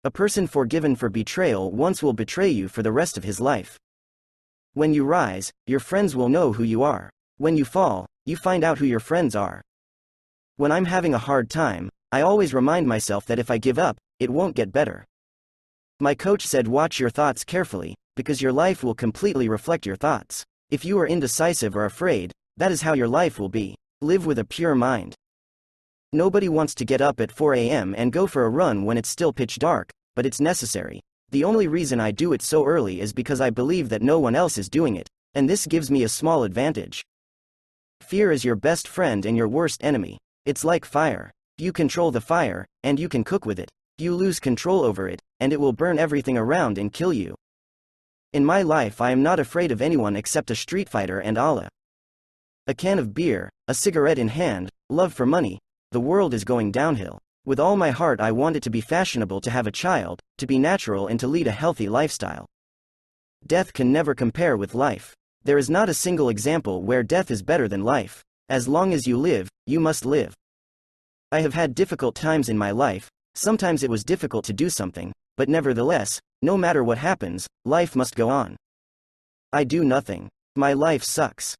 A person forgiven for betrayal once will betray you for the rest of his life. When you rise, your friends will know who you are. When you fall, you find out who your friends are. When I'm having a hard time, I always remind myself that if I give up, it won't get better. My coach said watch your thoughts carefully, because your life will completely reflect your thoughts. If you are indecisive or afraid, that is how your life will be. Live with a pure mind. Nobody wants to get up at 4 a.m. and go for a run when it's still pitch dark, but it's necessary. The only reason I do it so early is because I believe that no one else is doing it, and this gives me a small advantage. Fear is your best friend and your worst enemy. It's like fire. You control the fire, and you can cook with it. You lose control over it, and it will burn everything around and kill you. In my life I am not afraid of anyone except a street fighter and Allah. A can of beer, a cigarette in hand, love for money, the world is going downhill. With all my heart I want it to be fashionable to have a child, to be natural and to lead a healthy lifestyle. Death can never compare with life. There is not a single example where death is better than life. As long as you live, you must live. I have had difficult times in my life, sometimes it was difficult to do something, but nevertheless, no matter what happens, life must go on. I do nothing. My life sucks.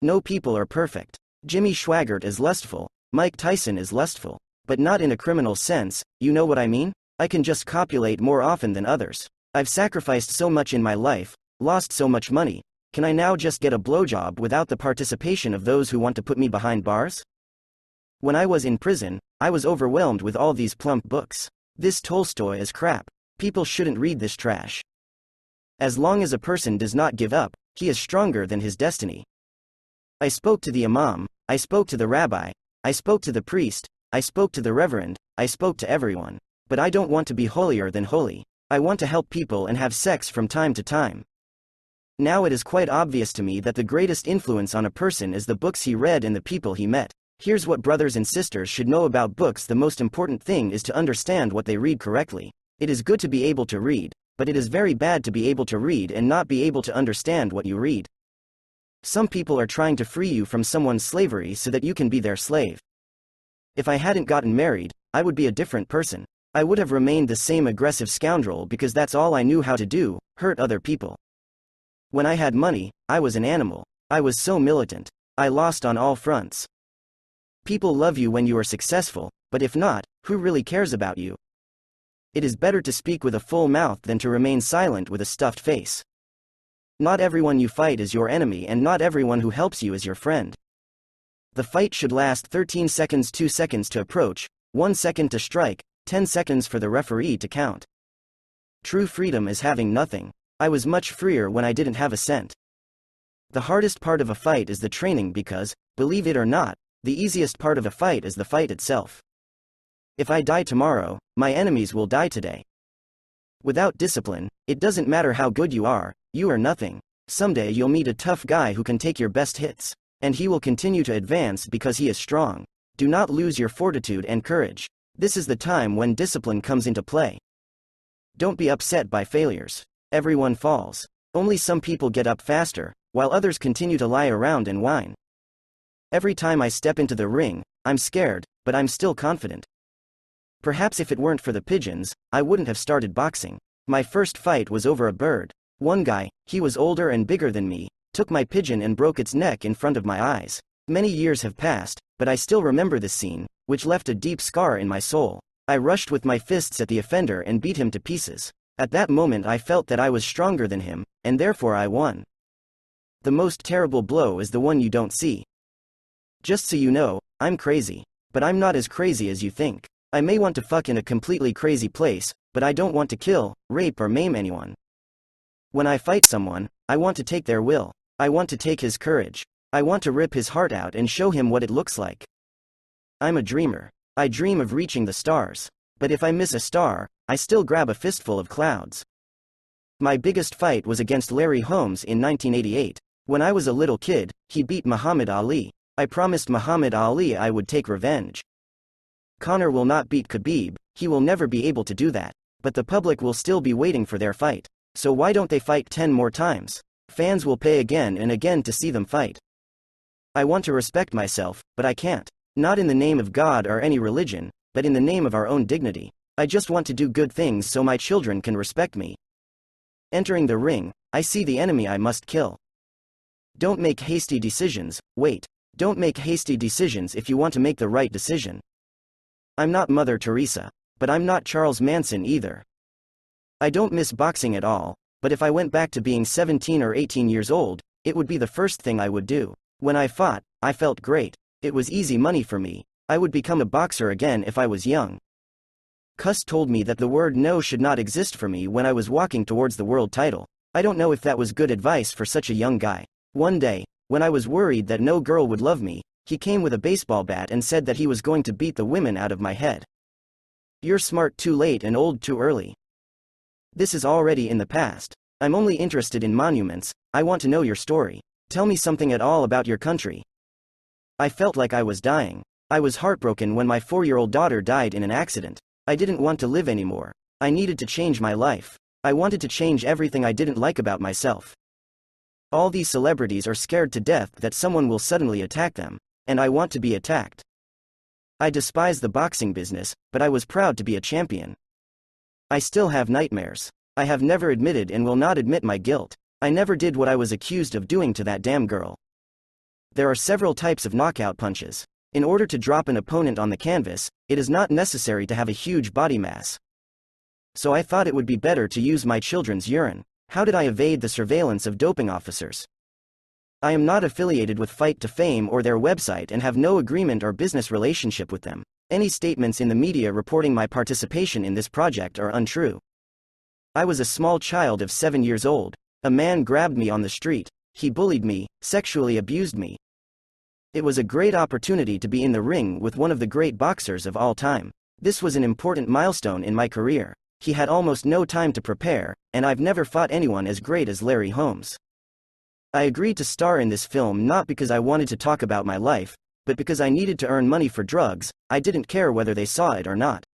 No people are perfect. Jimmy Swaggart is lustful, Mike Tyson is lustful, but not in a criminal sense, you know what I mean? I can just copulate more often than others. I've sacrificed so much in my life, lost so much money, can I now just get a blowjob without the participation of those who want to put me behind bars? When I was in prison, I was overwhelmed with all these plump books. This Tolstoy is crap. People shouldn't read this trash. As long as a person does not give up, he is stronger than his destiny. I spoke to the imam, I spoke to the rabbi, I spoke to the priest, I spoke to the reverend, I spoke to everyone. But I don't want to be holier than holy. I want to help people and have sex from time to time. Now it is quite obvious to me that the greatest influence on a person is the books he read and the people he met. Here's what brothers and sisters should know about books. The most important thing is to understand what they read correctly. It is good to be able to read, but it is very bad to be able to read and not be able to understand what you read. Some people are trying to free you from someone's slavery so that you can be their slave. If I hadn't gotten married, I would be a different person. I would have remained the same aggressive scoundrel because that's all I knew how to do, hurt other people. When I had money, I was an animal. I was so militant. I lost on all fronts. People love you when you are successful, but if not, who really cares about you? It is better to speak with a full mouth than to remain silent with a stuffed face. Not everyone you fight is your enemy and not everyone who helps you is your friend. The fight should last 13 seconds, 2 seconds to approach, 1 second to strike, 10 seconds for the referee to count. True freedom is having nothing. I was much freer when I didn't have a cent. The hardest part of a fight is the training because, believe it or not, the easiest part of a fight is the fight itself. If I die tomorrow, my enemies will die today. Without discipline, it doesn't matter how good you are nothing. Someday you'll meet a tough guy who can take your best hits, and he will continue to advance because he is strong. Do not lose your fortitude and courage. This is the time when discipline comes into play. Don't be upset by failures. Everyone falls. Only some people get up faster, while others continue to lie around and whine. Every time I step into the ring, I'm scared, but I'm still confident. Perhaps if it weren't for the pigeons, I wouldn't have started boxing. My first fight was over a bird. One guy, he was older and bigger than me, took my pigeon and broke its neck in front of my eyes. Many years have passed, but I still remember this scene, which left a deep scar in my soul. I rushed with my fists at the offender and beat him to pieces. At that moment I felt that I was stronger than him, and therefore I won. The most terrible blow is the one you don't see. Just so you know, I'm crazy. But I'm not as crazy as you think. I may want to fuck in a completely crazy place, but I don't want to kill, rape or maim anyone. When I fight someone, I want to take their will. I want to take his courage. I want to rip his heart out and show him what it looks like. I'm a dreamer. I dream of reaching the stars. But if I miss a star, I still grab a fistful of clouds. My biggest fight was against Larry Holmes in 1988. When I was a little kid, he beat Muhammad Ali. I promised Muhammad Ali I would take revenge. Conor will not beat Khabib, he will never be able to do that. But the public will still be waiting for their fight. So why don't they fight 10 more times? Fans will pay again and again to see them fight. I want to respect myself, but I can't. Not in the name of God or any religion, but in the name of our own dignity. I just want to do good things so my children can respect me. Entering the ring, I see the enemy I must kill. Don't make hasty decisions, wait. Don't make hasty decisions if you want to make the right decision. I'm not Mother Teresa, but I'm not Charles Manson either. I don't miss boxing at all, but if I went back to being 17 or 18 years old, it would be the first thing I would do. When I fought, I felt great. It was easy money for me. I would become a boxer again if I was young. Cuss told me that the word no should not exist for me when I was walking towards the world title. I don't know if that was good advice for such a young guy. One day, when I was worried that no girl would love me, he came with a baseball bat and said that he was going to beat the women out of my head. You're smart too late and old too early. This is already in the past. I'm only interested in monuments. I want to know your story. Tell me something at all about your country. I felt like I was dying. I was heartbroken when my 4-year-old daughter died in an accident. I didn't want to live anymore. I needed to change my life. I wanted to change everything I didn't like about myself. All these celebrities are scared to death that someone will suddenly attack them, and I want to be attacked. I despise the boxing business, but I was proud to be a champion. I still have nightmares. I have never admitted and will not admit my guilt. I never did what I was accused of doing to that damn girl. There are several types of knockout punches. In order to drop an opponent on the canvas, it is not necessary to have a huge body mass. So I thought it would be better to use my children's urine. How did I evade the surveillance of doping officers? I am not affiliated with Fight to Fame or their website and have no agreement or business relationship with them. Any statements in the media reporting my participation in this project are untrue. I was a small child of 7 years old. A man grabbed me on the street. He bullied me, sexually abused me. It was a great opportunity to be in the ring with one of the great boxers of all time. This was an important milestone in my career. He had almost no time to prepare, and I've never fought anyone as great as Larry Holmes. I agreed to star in this film not because I wanted to talk about my life, but because I needed to earn money for drugs. I didn't care whether they saw it or not.